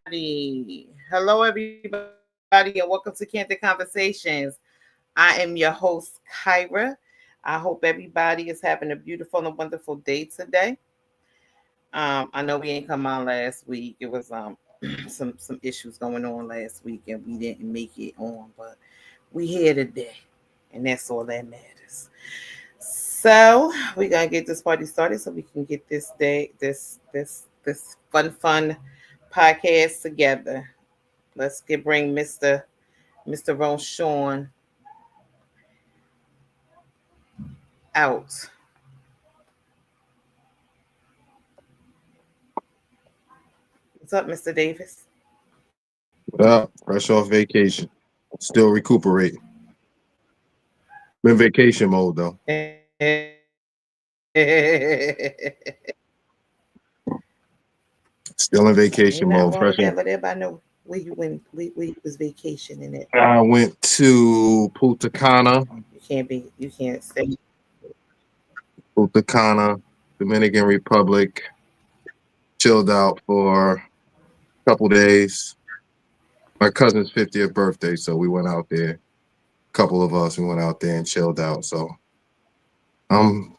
Hello, everybody, and welcome to Candid Conversations. I am your host, Kyra. I hope everybody is having a beautiful and wonderful day today. I know we ain't come on last week. It was some issues going on last week, and we didn't make it on, but we here today, and that's all that matters. So we're gonna get this party started so we can get this day, this fun podcast together. Let's get bring Mr. Ronshawn out. What's up, Mr. Davis? Fresh off vacation. Still recuperating. I'm in vacation mode though. Still in Ain't vacation nothing mode. wrong Fresh with that. off. Let everybody know where you was vacationing at. I went to Punta Cana, You can't stay. Punta Cana, Dominican Republic. Chilled out for a couple days. My cousin's 50th birthday, so we went out there. A couple of us, we went out there and chilled out. So I'm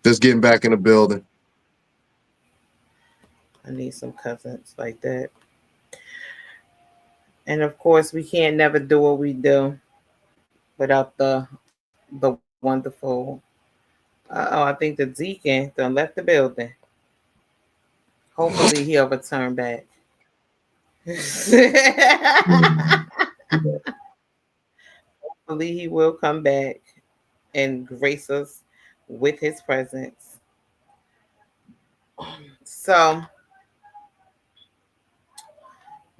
just getting back in the building. I need some cousins like that. And of course, we can't never do what we do without the wonderful. I think the deacon done left the building. Hopefully, he'll return back. Hopefully, he will come back and grace us with his presence. So,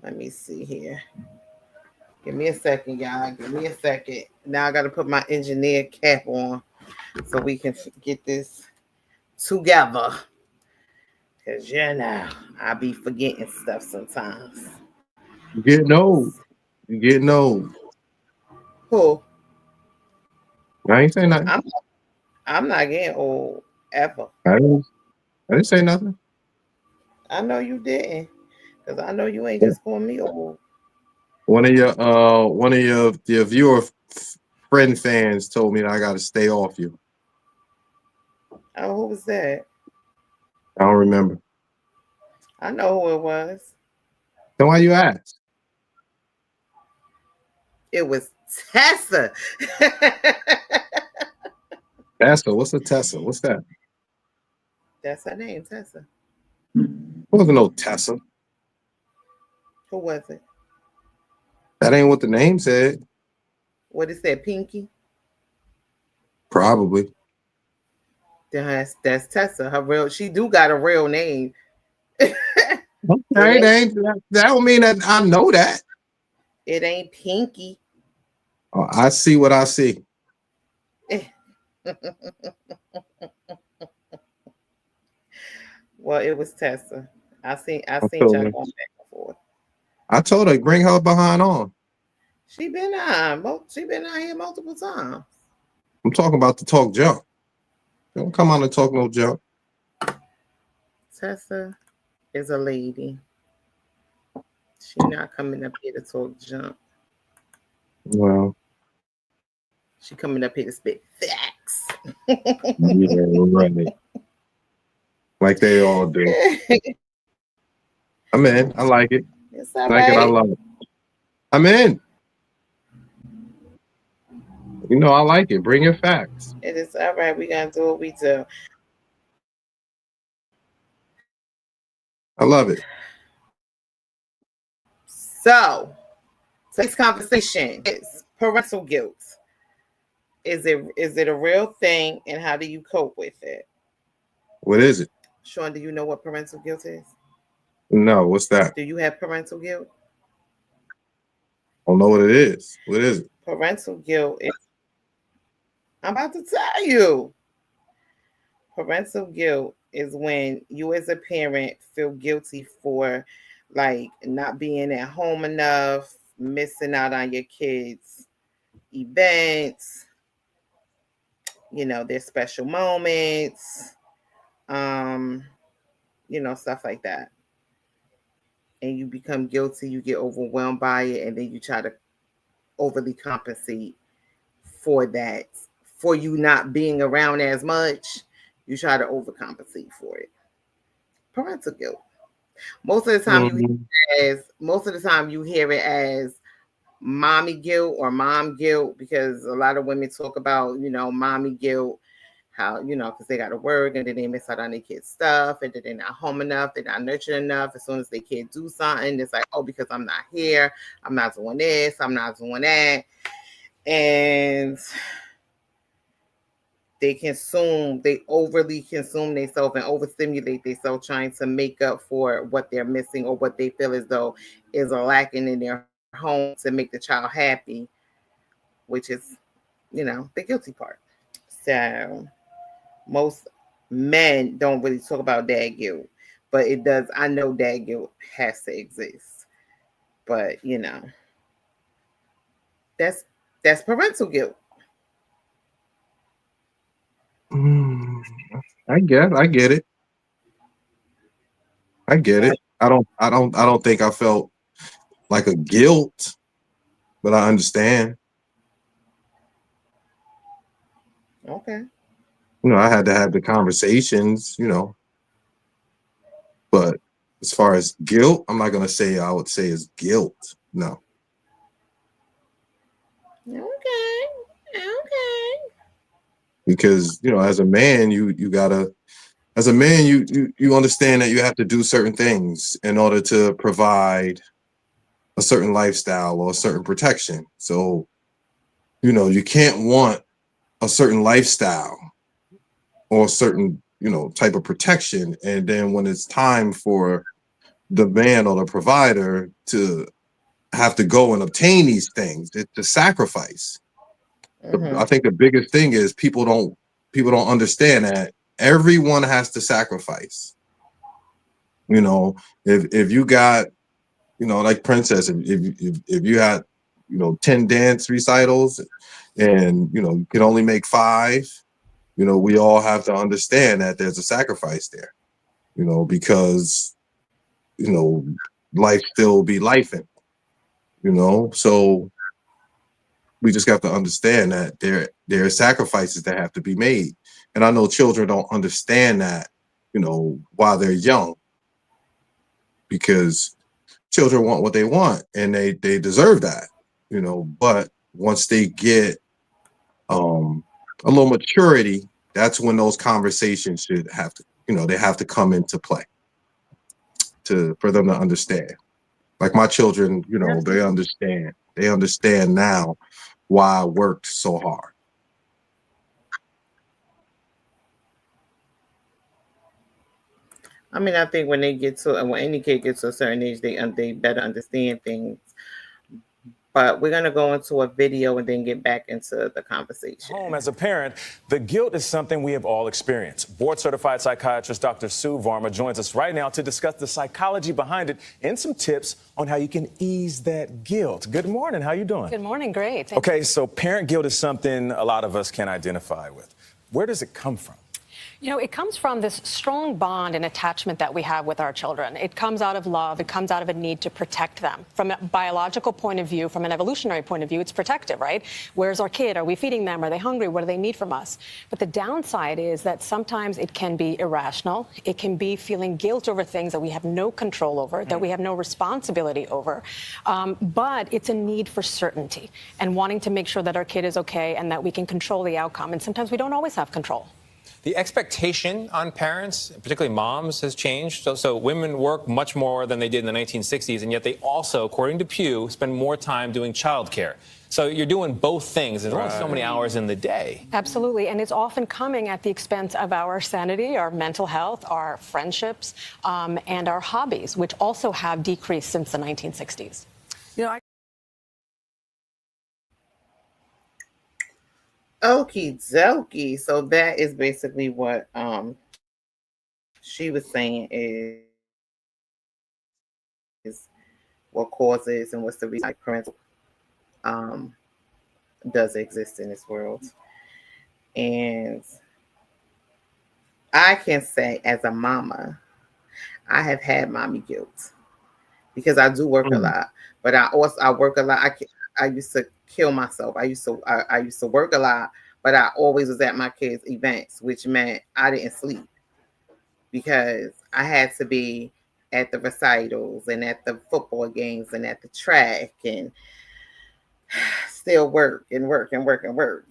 let me see here. Give me a second, y'all. Give me a second. Now I got to put my engineer cap on so we can get this together. Because, I be forgetting stuff sometimes. You're getting old. You're getting old. Who? I ain't saying nothing. I'm, I'm not getting old ever. I didn't, I didn't say nothing. I know you didn't. Because I know you ain't just calling me old. One of your viewer friend fans told me that I got to stay off you. Oh, who was that? I don't remember. I know who it was. So why you ask? It was Tessa. Tesla. What's a Tesla? What's that? That's her name, Tessa. It wasn't no Tesla. Who was it? That ain't what the name said. What is that, Pinky? Probably. That's Tessa. Her real. She do got a real name. Okay, that don't mean that I know that. It ain't Pinky. Oh, I see what I see. Well, it was Tessa. I I seen told y'all her. going back and forth. I told her bring her behind on. She been on. She been out here multiple times. I'm talking about the talk junk. Don't come on and talk no junk. Tessa is a lady. She not coming up here to talk junk. Well, She coming up here to spit facts. yeah, right. Like they all do. I'm in. I like it. It's all Like it. I right. love it. I'm in. You know, I like it. Bring your facts. It is all right. We gonna do what we do. I love it. So today's conversation is parental guilt. Is it a real thing, and how do you cope with it? What is it? Sean, do you know what parental guilt is? No, what's that? Do you have parental guilt? I don't know what it is. What is it? Parental guilt is, I'm about to tell you. Parental guilt is when you as a parent feel guilty for like not being at home enough, missing out on your kids' events, their special moments, um, stuff like that. and you become guilty, you get overwhelmed by it, and then you try to overly compensate for that, for you not being around as much. You try to overcompensate for it. Parental guilt. Most of the time you Mm, most of the time you hear it as mommy guilt or mom guilt, because a lot of women talk about, mommy guilt, how, because they got to work and then they miss out on their kids' stuff and then they're not home enough, they're not nurtured enough. As soon as they can't do something, it's like, oh, because I'm not here, I'm not doing this, I'm not doing that. And they overly consume themselves and overstimulate themselves trying to make up for what they're missing or what they feel as though is lacking in their home to make the child happy, which is, the guilty part. So most men don't really talk about dad guilt, but it does. I know dad guilt has to exist, but that's that's parental guilt. mm, I get it. I get it. I don't think I felt like a guilt, but I understand. Okay. I had to have the conversations, but as far as guilt, I'm not gonna say I would say it's guilt. No. Okay. Okay. Because, as a man, you gotta as a man, you understand that you have to do certain things in order to provide a certain lifestyle or a certain protection. So, you can't want a certain lifestyle or a certain, type of protection. And then when it's time for the man or the provider to have to go and obtain these things, it's a sacrifice. I Mhm. think the biggest thing is people don't understand that everyone has to sacrifice. You know, if you got, like Princess, if you had, 10 dance recitals and you can only make five, we all have to understand that there's a sacrifice there, because you know life still be life, so we just have to understand that there are sacrifices that have to be made. And I know children don't understand that, while they're young, because children want what they want and they deserve that, but once they get um a little maturity, that's when those conversations should have to, they have to come into play to for them to understand. Like my children, Absolutely. they understand now why I worked so hard. I mean, I think when they get to, and when any kid gets to a certain age, they better understand things. But we're gonna go into a video and then get back into the Home conversation. as a parent, the guilt is something we have all experienced. Board certified psychiatrist Dr. Sue Varma joins us right now to discuss the psychology behind it and some tips on how you can ease that guilt. Good morning. How you doing? Good morning. Great. Okay, so parent guilt is something a lot of us can identify with. Where does it come from? It comes from this strong bond and attachment that we have with our children. It comes out of love. It comes out of a need to protect them. From a biological point of view, from an evolutionary point of view, it's protective, right? Where's our kid? Are we feeding them? Are they hungry? What do they need from us? But the downside is that sometimes it can be irrational. It can be feeling guilt over things that we have no control over, that we have no responsibility over. But it's a need for certainty and wanting to make sure that our kid is okay and that we can control the outcome. And sometimes we don't always have control. The expectation on parents, particularly moms, has changed. So women work much more than they did in the 1960s, and yet they also, according to Pew, spend more time doing childcare. So you're doing both things. There's only so many hours in the day. Absolutely. And it's often coming at the expense of our sanity, our mental health, our friendships, and our hobbies, which also have decreased since the 1960s. You know, I Okie dokie. So that is basically what she was saying is what causes and what's the reason why parental um does exist in this world. And I can say as a mama, I have had mommy guilt. because I do work a Mm. lot. But I work a lot. I used to kill myself. I used to work a lot, but I always was at my kids' events, which meant I didn't sleep because I had to be at the recitals and at the football games and at the track and still work and work and work and work.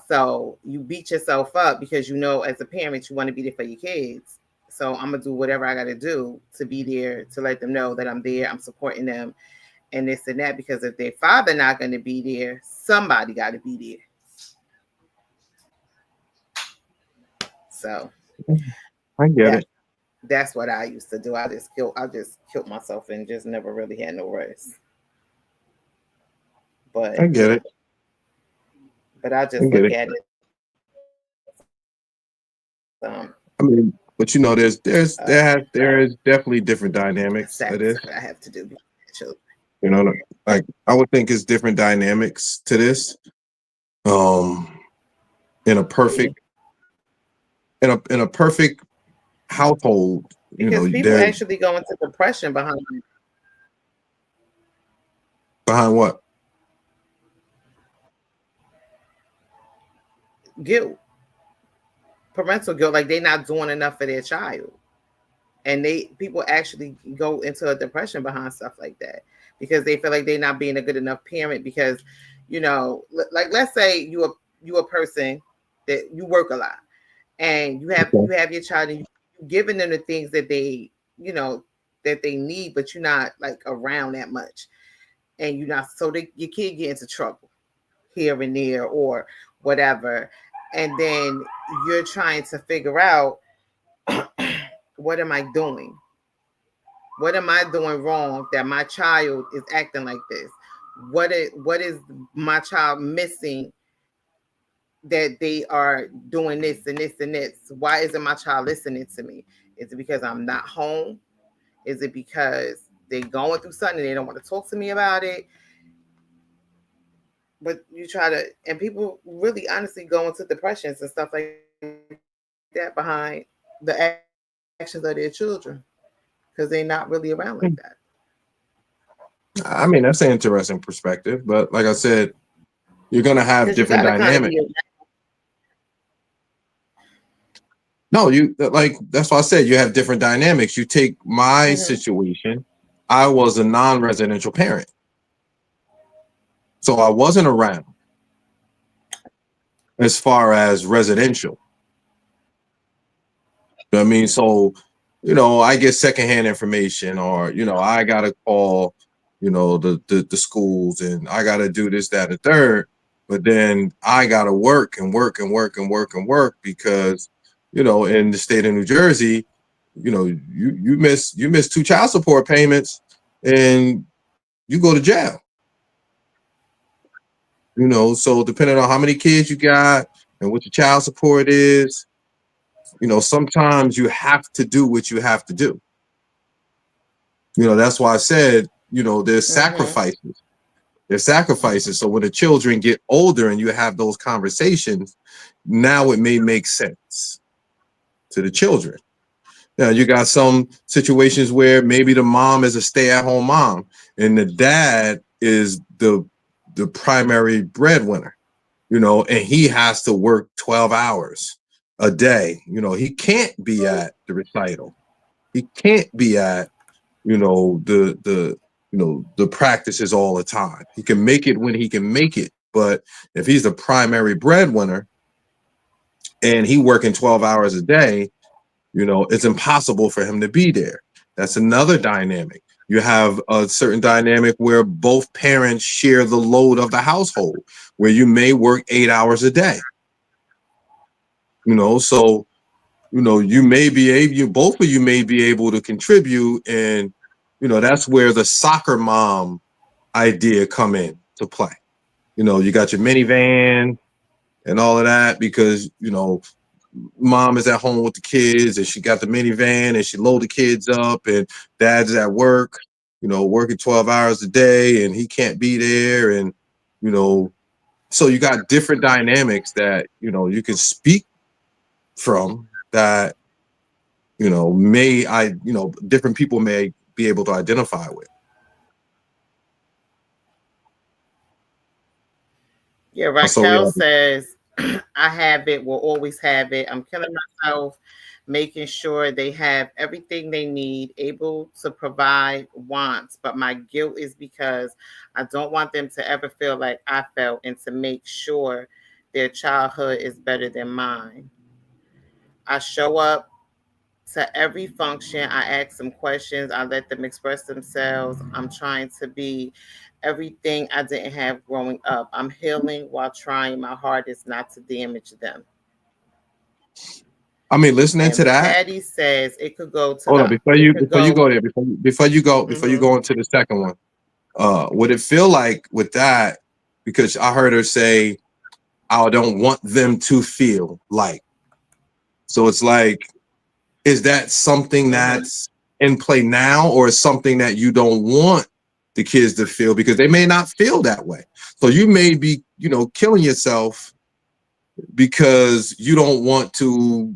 So you beat yourself up because you know as a parent you want to be there for your kids. So I'm gonna do whatever I gotta do to be there to let them know that I'm there, I'm supporting them and this and that because if their father not gonna be there, somebody gotta be there. So I get that it. that's what I used to do. I just killed myself and just never really had no rest. I But get it. I I just get look it. at it I mean, but you know, there is definitely different a dynamics of this. sacrifice I have to do. You know, like I would think it's different dynamics to this. Um, in a perfect in a perfect household, you know, Because people there actually go into depression behind what? guilt, parental guilt, like they're not doing enough for their child. And they people actually go into a depression behind stuff like that because they feel like they're not being a good enough parent because, like let's say you a person that you work a lot and Okay. you have your child and you giving them the things that you know that they need, but you're not like around that much, and you're not so your kid get into trouble here and there or whatever, and then you're trying to figure out what am I doing? What am I doing wrong that my child is acting like this? What is my child missing that they are doing this and this and this? Why isn't my child listening to me? Is it because I'm not home? Is it because they're going through something and they don't want to talk to me about it? But you try to, and people really honestly go into depressions and stuff like that behind the actions of their children because they're not really around like that. I mean, that's an interesting perspective, but like I said, you're gonna Because you have got to different kind of be, dynamics. No, you like that's why I said you have different dynamics. You take my mm-hmm, situation, I was a non-residential parent, so I wasn't around as far as residential. You know what I mean? So, you know, I get secondhand information, or you know, I gotta call, you know, the schools, and I gotta do this, that, and third. But then I gotta work and work and work and work and work because, you know, in the state of New Jersey, you know, you miss two child support payments, and you go to jail. You know, so depending on how many kids you got and what your child support is, you know, sometimes you have to do what you have to do. You know, that's why I said, you know, there's mm-hmm. sacrifices. There's sacrifices. So when the children get older and you have those conversations, now it may make sense to the children. Now you got some situations where maybe the mom is a stay-at-home mom and the dad is the primary breadwinner, you know, and he has to work 12 hours a day. You know, he can't be at the recital. He can't be at, you know, the practices all the time. He can make it when he can make it, but if he's the primary breadwinner and he working 12 hours a day, you know, it's impossible for him to be there. That's another dynamic. You have a certain dynamic where both parents share the load of the household, where you may work 8 hours a day. You know, so you know you may be able, you both of you may be able to contribute, and you know that's where the soccer mom idea come in to play. You know, you got your minivan and all of that because you know mom is at home with the kids and she got the minivan and she load the kids up and dad's at work, you know, working 12 hours a day and he can't be there. And, you know, so you got different dynamics that, you know, you can speak from that, you know, different people may be able to identify with. Yeah, So Raquel yeah, says, I have it, will always have it. I'm killing myself, making sure they have everything they need, able to provide wants. But my guilt is because I don't want them to ever feel like I felt and to make sure their childhood is better than mine. I show up to every function. I ask them questions. I let them express themselves. I'm trying to be everything I didn't have growing up. I'm healing while trying my hardest not to damage them. I mean, listening to And that. Patty says it could go to Hold on, the, it could before you go. go there, before you Mm-hmm. go into the second one, would it feel like with that? Because I heard her say, "I don't want them to feel like." So it's like, is that something Mm-hmm. that's in play now, or is something that you don't want the kids to feel because they may not feel that way? So you may be, killing yourself because you don't want to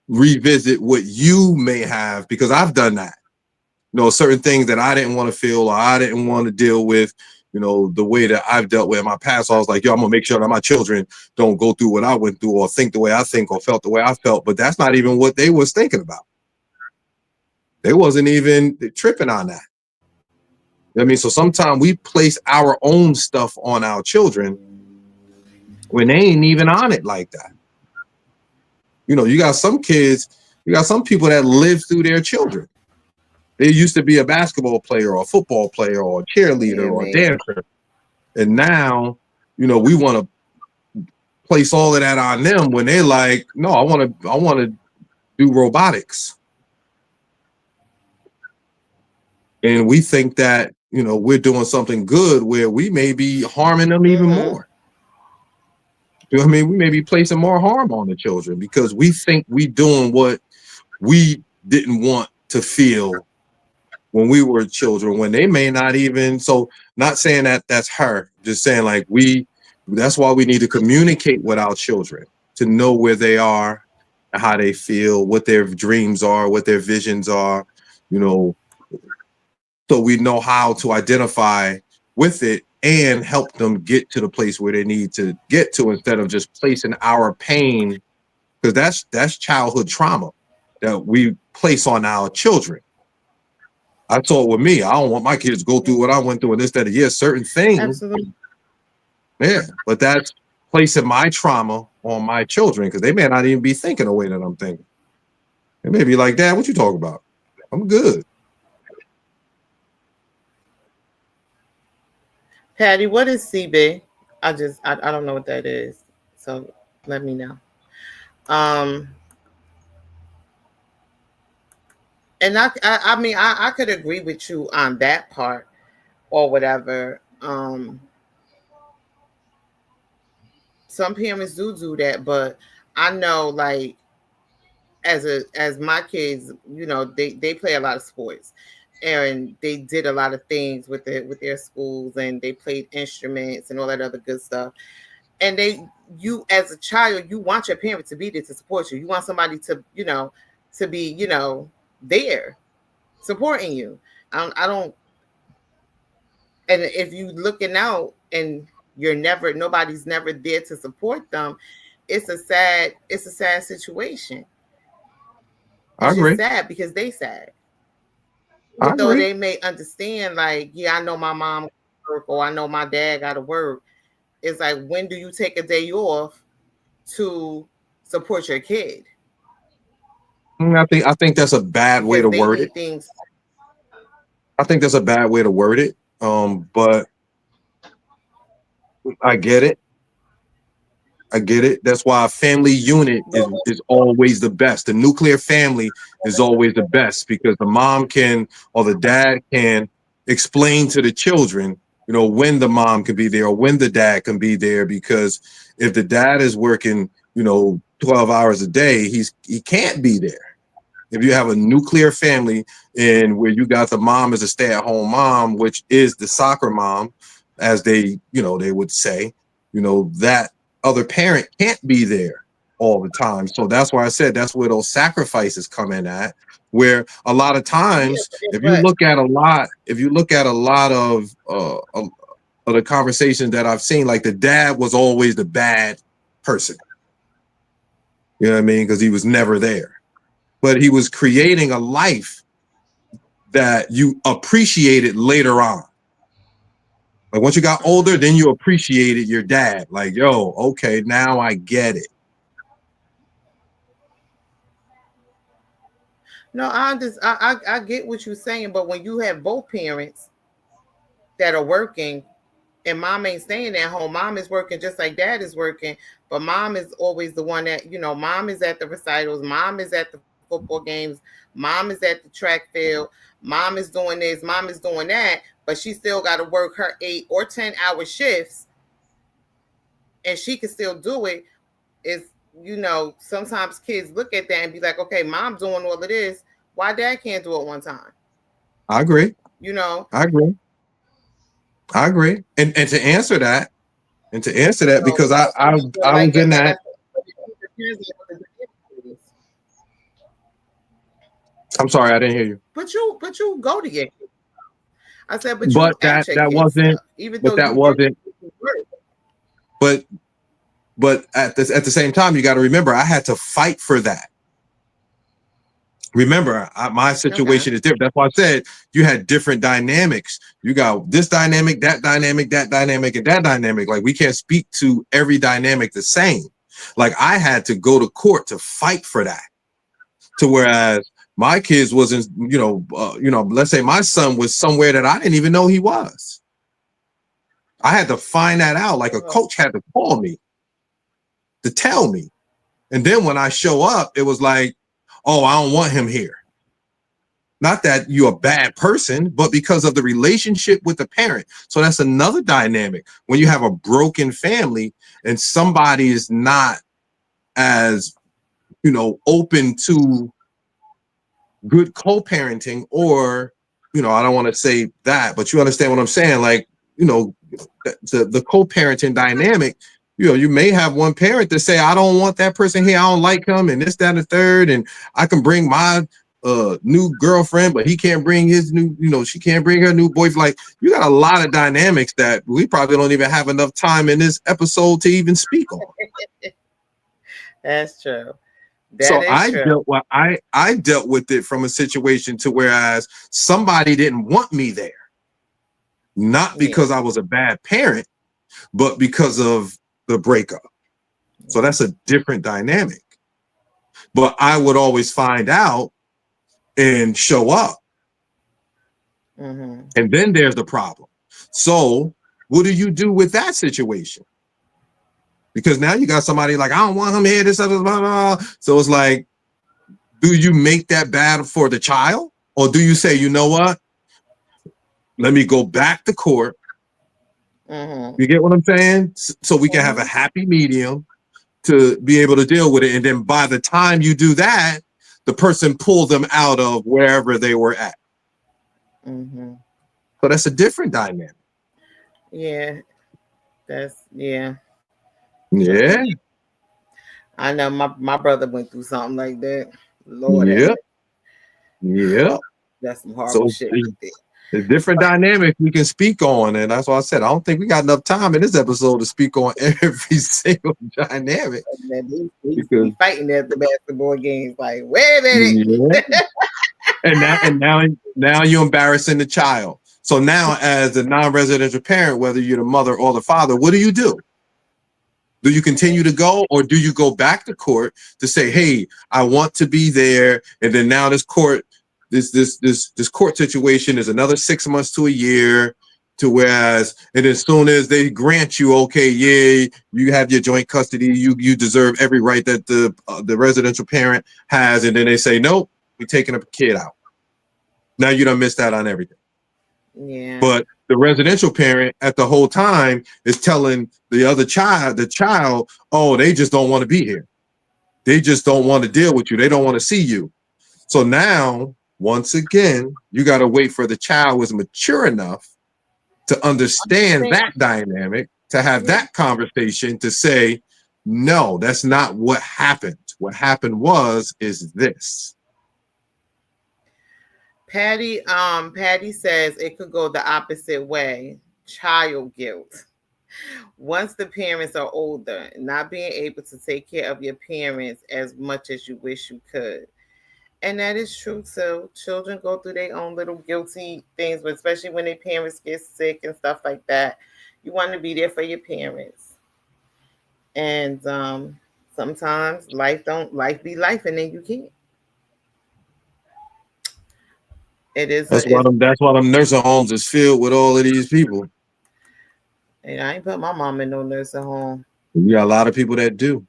revisit what you may have, because I've done that. Certain things that I didn't want to feel or I didn't want to deal with, the way that I've dealt with in my past. I was like, yo, I'm gonna make sure that my children don't go through what I went through or think the way I think or felt the way I felt. But that's not even what they was thinking about. They wasn't even tripping on that. I mean, so sometimes we place our own stuff on our children when they ain't even on it like that. You got some kids, you got some people that live through their children. They used to be a basketball player or a football player or a cheerleader Yeah, or a man. dancer. And now, we want to place all of that on them when they're like, no, I want to do robotics. And we think that, we're doing something good where we may be harming them even Mm-hmm. more. You know what I mean? We may be placing more harm on the children because we think we doing what we didn't want to feel when we were children, when they may not even. So not saying that that's her, just saying like that's why we need to communicate with our children to know where they are, how they feel, what their dreams are, what their visions are, you know, so we know how to identify with it and help them get to the place where they need to get to, instead of just placing our pain, because that's childhood trauma that we place on our children. I saw it with me. I don't want my kids to go through what I went through and this, that, yeah, certain things. Absolutely. Yeah. But that's placing my trauma on my children because they may not even be thinking the way that I'm thinking. They may be like, Dad, what you talking about? I'm good. Patty, what is CB? I don't know what that is. So let me know. Um, and I mean, I could agree with you on that part or whatever. Some parents do that, but I know like as my kids, they play a lot of sports and they did a lot of things with their schools and they played instruments and all that other good stuff. And you as a child, you want your parents to be there to support you. You want somebody to be, there supporting you. I don't, and if you looking out and nobody's never there to support them, it's a sad situation. I It's just agree. sad because they sad. I Even though agree. they may understand, like, yeah, I know my mom work or I know my dad got to work. It's like, when do you take a day off to support your kid? I think that's a bad way Because to they word it. need things. I think that's a bad way to word it. But I get it. I get it. That's why a family unit is always the best. The nuclear family is always the best because the mom can or the dad can explain to the children, when the mom can be there or when the dad can be there. Because if the dad is working, 12 hours a day, he can't be there. If you have a nuclear family and where you got the mom as a stay-at-home mom, which is the soccer mom, as they would say, that other parent can't be there. all the time. So that's why I said that's where those sacrifices come in at, where a lot of Yeah, times, but, but if you look at a lot of the conversations that I've seen, like the dad was always the bad person. You know what I mean? Because he was never there. But he was creating a life that you appreciated later on. Like once you got older, then you appreciated your dad. Like, yo, okay, now I get it. no, I get what you're saying, but when you have both parents that are working and mom ain't staying at home, mom is working just like dad is working, but mom is always the one that, mom is at the recitals, mom is at the football games, mom is at the track field, mom is doing this, mom is doing that, but she still got to work her 8 or 10 hour shifts, and she can still do it. Is, sometimes kids look at that and be like, okay, mom's doing all of this, why dad can't do it one time? I agree. You know, I agree. I agree. And to answer that, so, because I like was in like I that. said, it depends on what the is. I'm sorry, I didn't hear you. But you go to your kids. I said, but you But at your that kids wasn't. stuff, even But though that you work. wasn't. You work. But at the same time, you got to remember, I had to fight for that. Remember, my Okay. situation is different. That's why I said you had different dynamics. You got this dynamic, that dynamic, that dynamic, and that dynamic. Like we can't speak to every dynamic the same. Like I had to go to court to fight for that. To whereas my kids wasn't, let's say my son was somewhere that I didn't even know he was. I had to find that out. Like a Well, coach had to call me to tell me. And then when I show up, it was like, oh, I don't want him here. Not that you're a bad person, but because of the relationship with the parent. So that's another dynamic. When you have a broken family and somebody is not as, open to good co-parenting, or, I don't want to say that, but you understand what I'm saying? Like, the co-parenting dynamic, you may have one parent to say, I don't want that person here, I don't like him, and this, that, and the third, and I can bring my new girlfriend, but he can't bring his new, she can't bring her new boyfriend. Like, you got a lot of dynamics that we probably don't even have enough time in this episode to even speak on. that's true. That So is I true. dealt with it from a situation to whereas somebody didn't want me there, not Yeah. because I was a bad parent, but because of the breakup. So that's a different dynamic. But I would always find out and show up. Mm-hmm. And then there's the problem. So what do you do with that situation? Because now you got somebody like, I don't want him here, this, blah, blah, blah. So it's like, do you make that bad for the child? Or do you say, you know what? Let me go back to court. Mm-hmm. You get what I'm saying? So we can have a Mm-hmm. happy medium to be able to deal with it. And then by the time you do that, the person pulls them out of wherever they were at. Mm-hmm. So that's a different dynamic. Yeah. Yeah. Yeah. I know my brother went through something like that. Lord have Yeah. mercy. Yeah. That's some horrible So shit right there. the different dynamics we can speak on. And that's why I said, I don't think we got enough time in this episode to speak on every single dynamic. And they used to Because be fighting at the basketball games. Like, wait a yeah. minute. And now you're embarrassing the child. So now as a non-residential parent, whether you're the mother or the father, what do you do? Do you continue to go, or do you go back to court to say, hey, I want to be there? And then now this court situation is another 6 months to a year, to whereas, and as soon as they grant you, okay, yeah, you have your joint custody, you deserve every right that the residential parent has, and then they say, nope, we're taking a kid out. Now you done missed out on everything. Yeah. But the residential parent at the whole time is telling the child, oh, they just don't want to be here. They just don't want to deal with you. They don't want to see you. So now, once again, you got to wait for the child was mature enough to understand that dynamic, to have that conversation, to say, No, that's not what happened. What happened is this. Patty says it could go the opposite way. Child guilt. Once the parents are older, not being able to take care of your parents as much as you wish you could. And that is true too. Children go through their own little guilty things, but especially when their parents get sick and stuff like that. You want to be there for your parents. And sometimes life be life and then you can't. It is a it's That's why them nursing homes is filled with all of these people. and I ain't put my mom in no nursing home. You got a lot of people that do.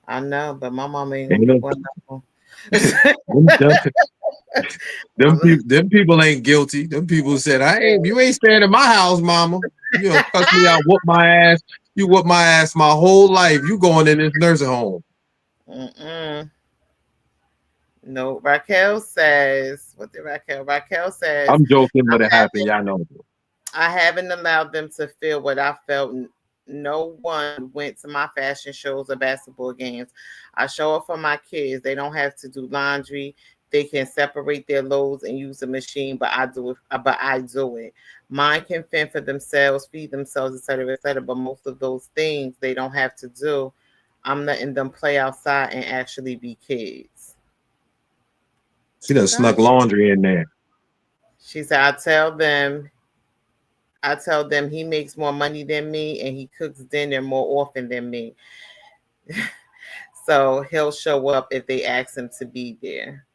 I know, but my mom ain't gonna Ain't put no, one on. them, I'm them people ain't guilty. Them people said, you ain't staying in my house, mama. You know, cuss me out, whoop my ass. You whoop my ass my whole life. You going in this nursing home. Mm-mm. No, Raquel says, what did Raquel? Raquel says, I'm joking, I but it happened. haven't, Y'all know. I haven't allowed them to feel what I felt. No one went to my fashion shows or basketball games. I show up for my kids. They don't have to do laundry. They can separate their loads and use the machine, but I do it. But I do it. Mine can fend for themselves, feed themselves, etc., etc. But most of those things they don't have to do. I'm letting them play outside and actually be kids. She done snuck Gotcha. laundry in there. She said, I tell them he makes more money than me and he cooks dinner more often than me. So he'll show up if they ask him to be there.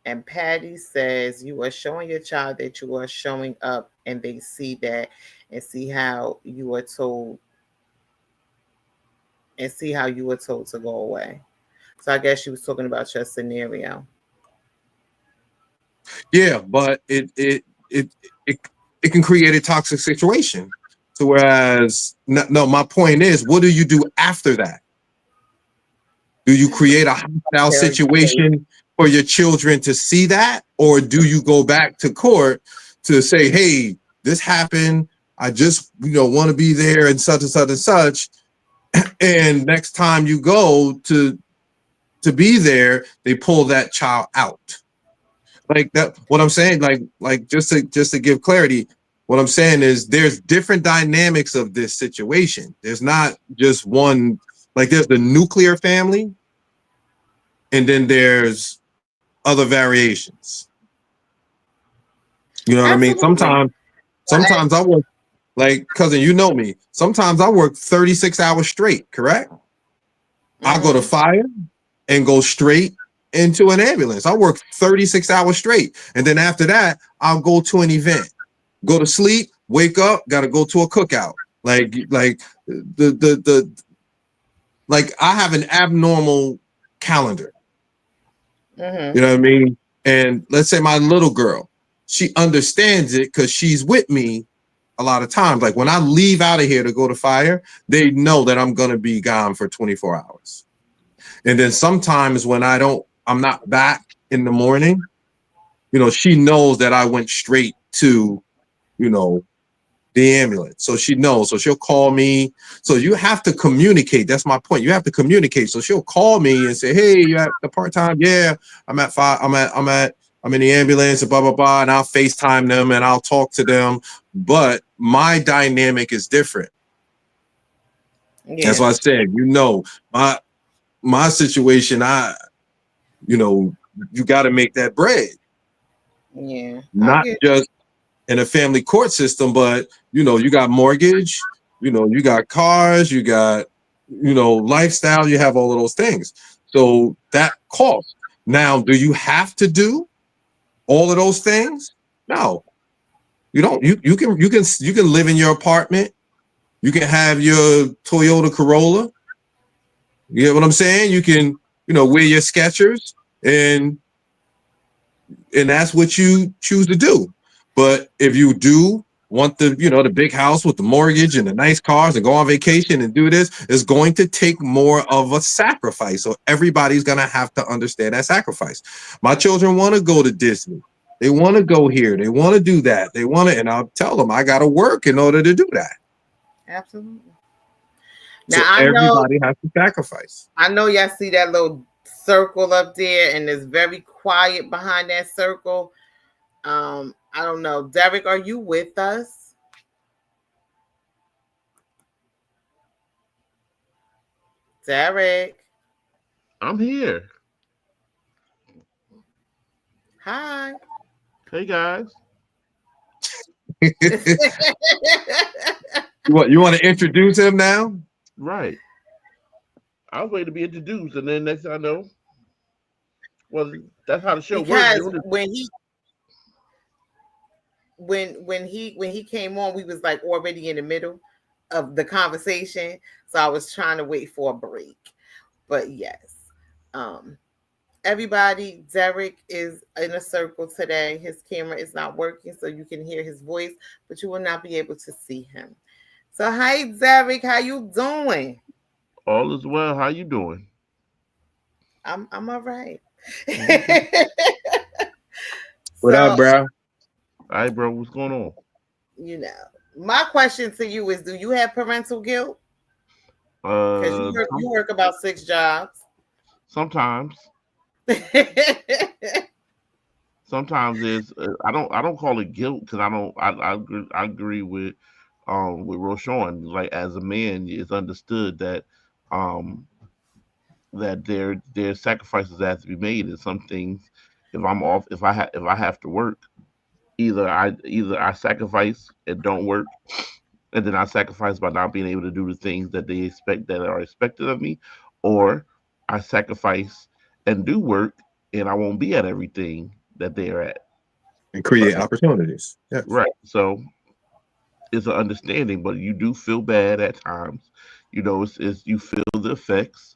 And Patty says, you are showing your child that you are showing up and they see that and see how you were told to go away. So I guess she was talking about your scenario. Yeah, but it it can create a toxic situation. So whereas no, my point is, what do you do after that? Do you create a hostile Very safe. situation for your children to see that, or do you go back to court to say, "Hey, this happened. I just want to be there and such and such and such." And next time you go to be there, they pull that child out. Like that, what I'm saying, like just to give clarity, what I'm saying is there's different dynamics of this situation. There's not just one, like there's the nuclear family, and then there's other variations. You know what I mean? Absolutely. Sometimes I work, like, cousin, you know me. Sometimes I work 36 hours straight, correct? I go to Mm-hmm. fire and go straight into an ambulance. I work 36 hours straight. And then after that, I'll go to an event, go to sleep, wake up, gotta go to a cookout. Like the like I have an abnormal calendar. Mm-hmm. You know what I mean? And let's say my little girl, she understands it because she's with me a lot of times. Like when I leave out of here to go to fire, they know that I'm gonna be gone for 24 hours. And then sometimes when I'm not back in the morning, she knows that I went straight to, you know, the ambulance. So she knows. So she'll call me. So you have to communicate. That's my point. You have to communicate. So she'll call me and say, "Hey, you at the part-time?" "Yeah, I'm at five. I'm in the ambulance and blah, blah, blah." And I'll FaceTime them and I'll talk to them. But my dynamic is different. That's Yeah. what I said. My situation, you got to make that bread, Yeah. I not get just in a family court system, but you got mortgage, you got cars, you got, lifestyle, you have all of those things. So that cost. Now, do you have to do all of those things? No, you don't. You can live in your apartment. You can have your Toyota Corolla. You get what I'm saying? You can, wear your Skechers and that's what you choose to do. But if you do want the big house with the mortgage and the nice cars and go on vacation and do this, it's going to take more of a sacrifice. So everybody's going to have to understand that sacrifice. My children want to go to Disney. They want to go here. They want to do that. And I'll tell them I got to work in order to do that. absolutely. Now So everybody has to sacrifice. I know y'all see that little circle up there, and it's very quiet behind that circle. I don't know. Derek, are you with us? Derek. I'm here. Hi. Hey guys. You want to introduce him now? Right. I was waiting to be introduced, and then next thing I know, well, that's how the show works. Because when he came on, we was like already in the middle of the conversation. So I was trying to wait for a break. But yes. Everybody, Derek is in a circle today. His camera is not working, so you can hear his voice, but you will not be able to see him. So hi Derek, how you doing? All is well. How you doing? I'm all right. What up, So, bro? All right, bro. What's going on? My question to you is, do you have parental guilt? Because Uh, you work about 6 jobs. sometimes, sometimes it's I don't call it guilt because I agree with Roshan. Like as a man, it's understood that um that there's sacrifices that have to be made, and some things, if I'm off, if I have to work, either I sacrifice and don't work, and then I sacrifice by not being able to do the things that they expect that are expected of me, or I sacrifice and do work, and I won't be at everything that they are at. And create opportunities. Yes. Right. So it's an understanding, but you do feel bad at times. It's you feel the effects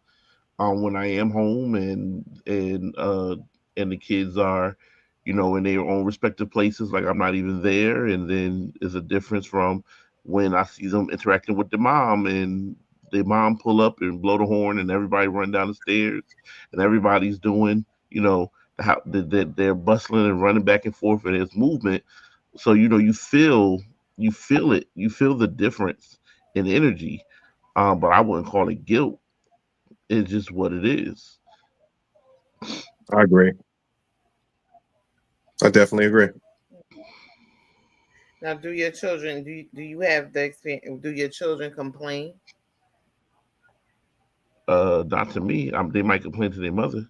when I am home, and the kids are, in their own respective places, like I'm not even there, and then there's a difference from when I see them interacting with the mom, and the mom pull up and blow the horn, and everybody run down the stairs, and everybody's doing, how they're bustling and running back and forth, and there's movement. So you feel the difference in energy, but I wouldn't call it guilt. It's just what it is. I agree. I definitely agree. Now, do your children do you have the experience? Do your children complain? Not to me. They might complain to their mother.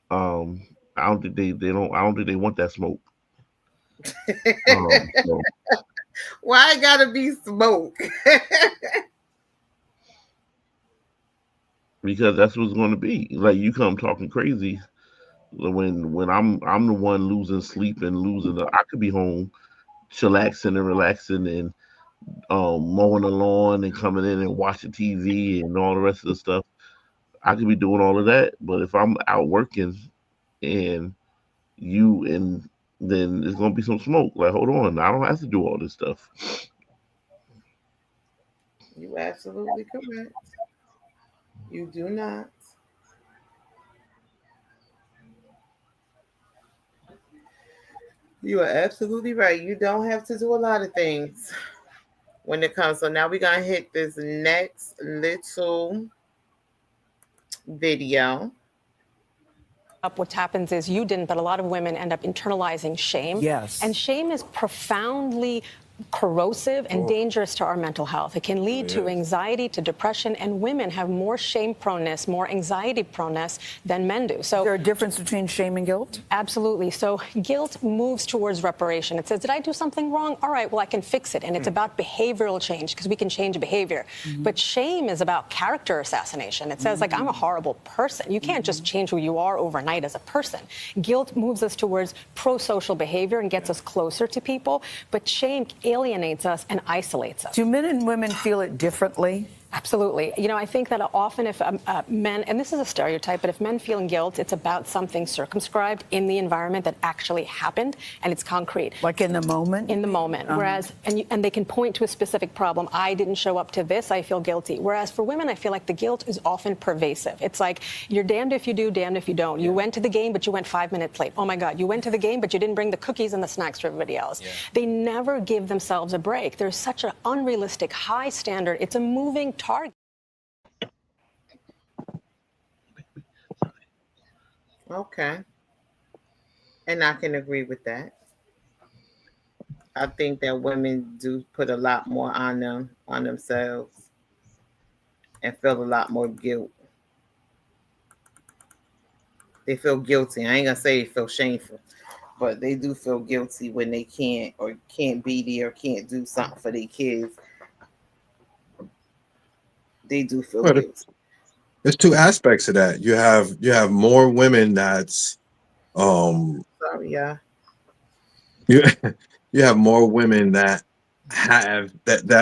I don't think they don't. I don't think they want that smoke. So Why gotta be smoke? because that's what's going to be. Like you come talking crazy when I'm the one losing sleep and losing. I could be home chillaxing and relaxing and mowing the lawn and coming in and watching TV and all the rest of the stuff. I could be doing all of that, but if I'm out working and you and then there's gonna be some smoke. Like, hold on, I don't have to do all this stuff. You absolutely correct. You do not. You are absolutely right. You don't have to do a lot of things when it comes. So now we're gonna hit this next little video. Up, what happens is you didn't, but a lot of women end up internalizing shame. Yes. And shame is profoundly corrosive and dangerous to our mental health. It can lead to anxiety, to depression, and women have more shame proneness, more anxiety proneness than men do. So Is there a difference between shame and guilt? absolutely. So guilt moves towards reparation. It says, did I do something wrong? All right, well, I can fix it. And it's about behavioral change because we can change behavior. But shame is about character assassination. It says, like, I'm a horrible person. You can't just change who you are overnight as a person. Guilt moves us towards pro-social behavior and gets us closer to people. But shame alienates us and isolates us. Do men and women feel it differently? Absolutely. You know, I think that often if men, and this is a stereotype, but if men feel guilt, it's about something circumscribed in the environment that actually happened, and it's concrete. Like in the moment? In the moment. Whereas, and they can point to a specific problem. I didn't show up to this, I feel guilty. Whereas for women, I feel like the guilt is often pervasive. It's like, you're damned if you do, damned if you don't. You went to the game, but you went 5 minutes late. Oh my God, you went to the game, but you didn't bring the cookies and the snacks for everybody else. They never give themselves a break. There's such an unrealistic high standard. It's a moving target. Okay. And I can agree with that. I think that women do put a lot more on themselves, and feel a lot more guilt. They feel guilty. I ain't gonna say they feel shameful, but they do feel guilty when they can't be there or can't do something for their kids. They do feel Well, guilty. there's two aspects of that. You have more women that's um Sorry, y'all. you you have more women that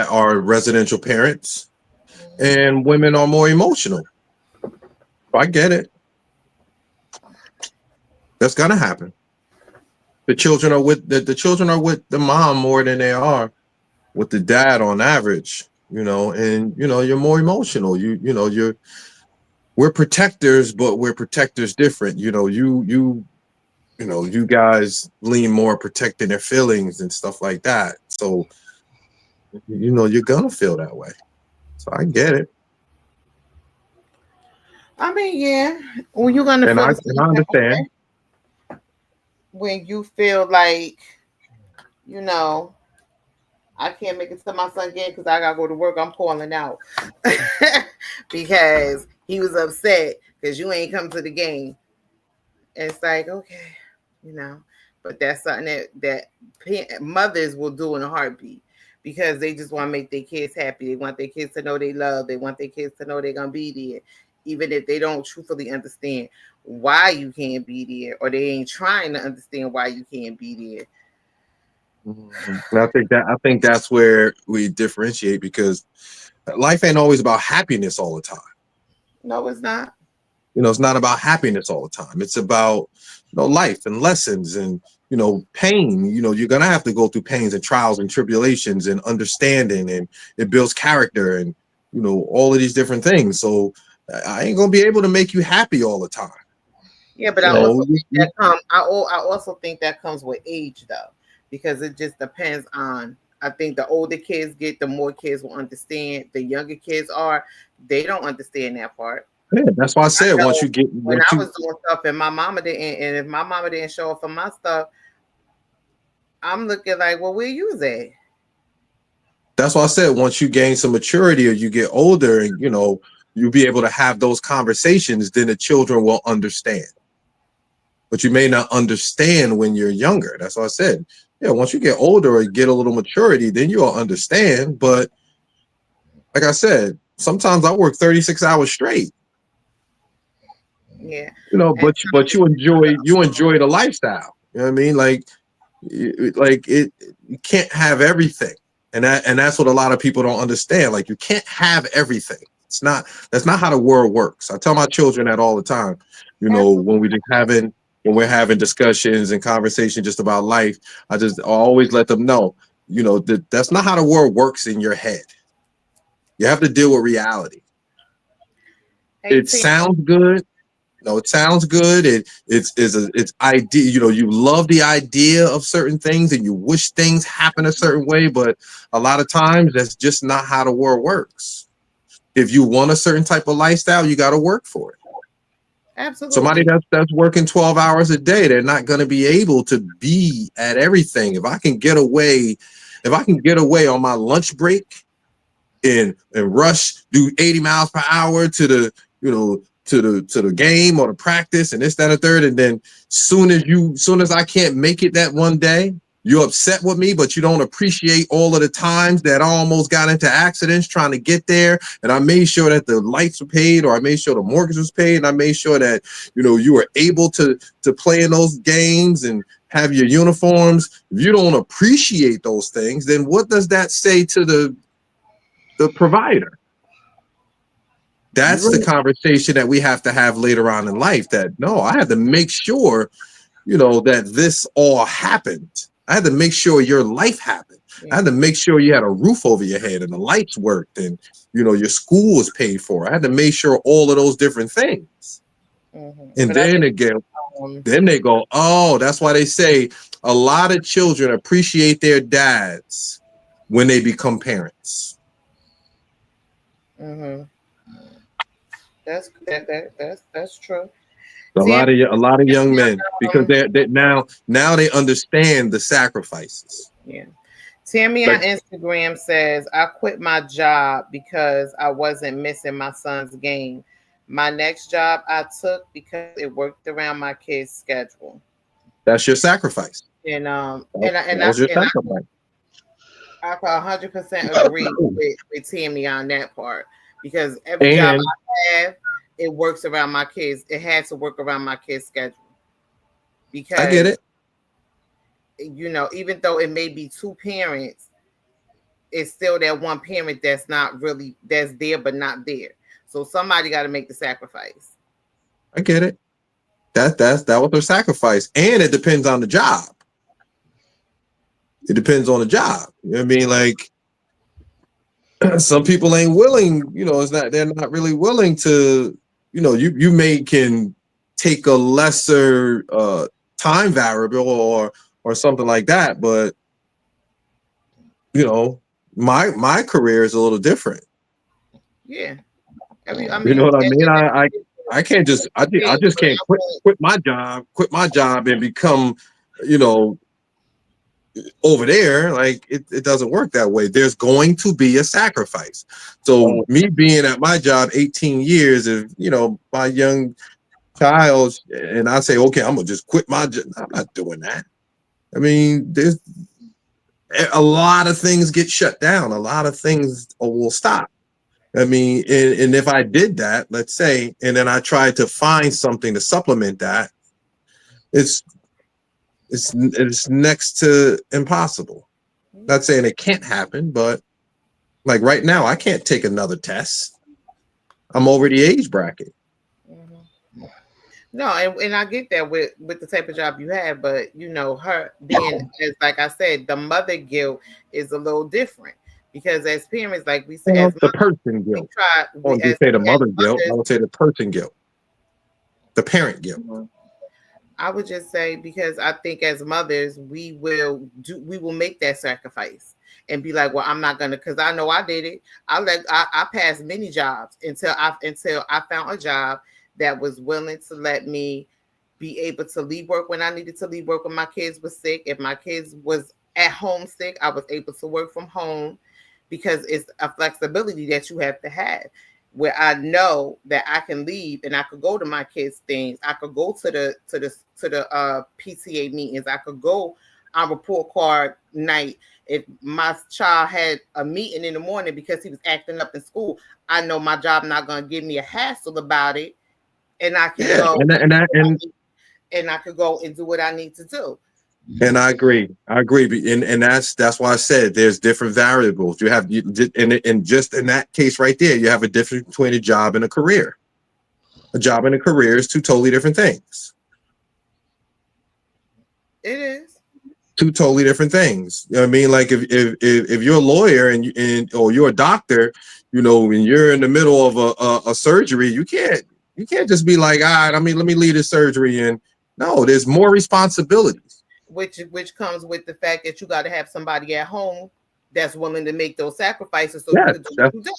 are residential parents, and women are more emotional. I get it. That's gonna happen. The children are with the mom more than they are with the dad on average. And you're more emotional. We're protectors, but we're protectors different. You guys lean more protecting their feelings and stuff like that. So you're gonna feel that way. So I get it, I mean, yeah. Well, you're gonna and feel I the and same I type of understand. way when you feel like, you know, I can't make it to my son again because I gotta go to work. I'm calling out because he was upset because you ain't come to the game. And it's like, okay, you know, but that's something that mothers will do in a heartbeat because they just want to make their kids happy. They want their kids to know they love. They want their kids to know they're gonna be there, even if they don't truthfully understand why you can't be there, or they ain't trying to understand why you can't be there. And I think that's where we differentiate, because life ain't always about happiness all the time. No, it's not. It's not about happiness all the time. It's about life and lessons and pain. You're gonna have to go through pains and trials and tribulations and understanding, and it builds character and all of these different things. So I ain't gonna be able to make you happy all the time. Yeah, but I You also know, think that come. I also think that comes with age, though, because it just depends on. I think the older kids get, the more kids will understand. The younger kids are, they don't understand that part. yeah, that's why I I said know when once I you was doing stuff and my mama didn't, and if my mama didn't show up for my stuff, I'm looking like, well, where you was at? that's why I said once you gain some maturity or you get older, and you'll be able to have those conversations, then the children will understand. But you may not understand when you're younger. That's why I said, yeah, once you get older or get a little maturity, then you'll understand. But like I said, sometimes I work 36 hours straight, Yeah, and but you enjoy the lifestyle. You know what I mean? You can't have everything. And that's what a lot of people don't understand. Like, you can't have everything. That's not how the world works. I tell my children that all the time. absolutely. When we're having discussions and conversation just about life, I always let them know, that's not how the world works in your head. You have to deal with reality. It 18. sounds good. No, it sounds good. It's idea. You love the idea of certain things and you wish things happen a certain way, but a lot of times that's just not how the world works. If you want a certain type of lifestyle, you got to work for it. Somebody Absolutely. that's working 12 hours a day, they're not going to be able to be at everything. If I can get away on my lunch break and rush, do 80 miles per hour to the game or the practice and this, that, and third. And then soon as I can't make it that one day, you're upset with me, but you don't appreciate all of the times that I almost got into accidents trying to get there. And I made sure that the lights were paid, or I made sure the mortgage was paid, and I made sure that you were able to play in those games and have your uniforms. If you don't appreciate those things, then what does that say to the provider? You That's the right. conversation that we have to have later on in life. That no, I had to make sure, that this all happened. I had to make sure your life happened. I Yeah. had to make sure you had a roof over your head and the lights worked, and your school was paid for. I had to make sure all of those different things. And But I then think again, um, then they go, oh, that's why they say a lot of children appreciate their dads when they become parents. mhm, that's true. A Tammy, lot of young men, because they now they understand the sacrifices. yeah. Tammy on Like, Instagram says, I quit my job because I wasn't missing my son's game. My next job I took because it worked around my kid's schedule. that's your sacrifice. And That was your and sacrifice. I can 100% agree with Tammy on that part because every job And I have, it works around my kids. It had to work around my kids' schedule I get because it. even though it may be two parents, it's still that one parent that's not really that's there but not there. So somebody got to make the sacrifice. I get it. That was their sacrifice. And it depends on the job. It depends on the job. You know what I mean? Like, some people ain't willing, they're not really willing to, you may can take a lesser time variable or something like that, but my career is a little different. Yeah, You know what I mean? I can't people just I just can't quit my job and become, you know, over there. Like, it doesn't work that way. There's going to be a sacrifice. So me being at my job 18 years, if my young child, and I say, okay, I'm gonna just quit my job, I'm not doing that. I mean, there's a lot of things get shut down, a lot of things will stop. I mean, and if I did that, let's say, and then I tried to find something to supplement that, it's it's next to impossible. Not saying it can't happen, but like right now, I can't take another test. I'm over the age bracket. Mm-hmm. No, and I get that with the type of job you have, but her being as like I said, the mother guilt is a little different because as parents, like we say, as The mothers, person we guilt. try I wouldn't just say the mother guilt. I would say the person guilt, the parent guilt. I would just say because I think as mothers we will make that sacrifice and be like, well, I'm not gonna because I know I did it. I passed many jobs until I found a job that was willing to let me be able to leave work when I needed to leave work when my kids were sick. If my kids was at home sick, I was able to work from home because it's a flexibility that you have to have where I know that I can leave and I could go to my kids' things. I could go to the PTA meetings. I could go on report card night. If my child had a meeting in the morning because he was acting up in school, I know my job not going to give me a hassle about it, and I can go and I could go and do what I need to do. And I agree. And that's why I said there's different variables. You have, and just in that case right there, you have a difference between a job and a career. A job and a career is two totally different things. It is. Two totally different things. You know what I mean? Like if you're a lawyer and or you're a doctor, when you're in the middle of a surgery, you can't just be like, all right, let me lead the surgery. And no, there's more responsibilities. Which comes with the fact that you got to have somebody at home that's willing to make those sacrifices so Yeah, you can do what you do.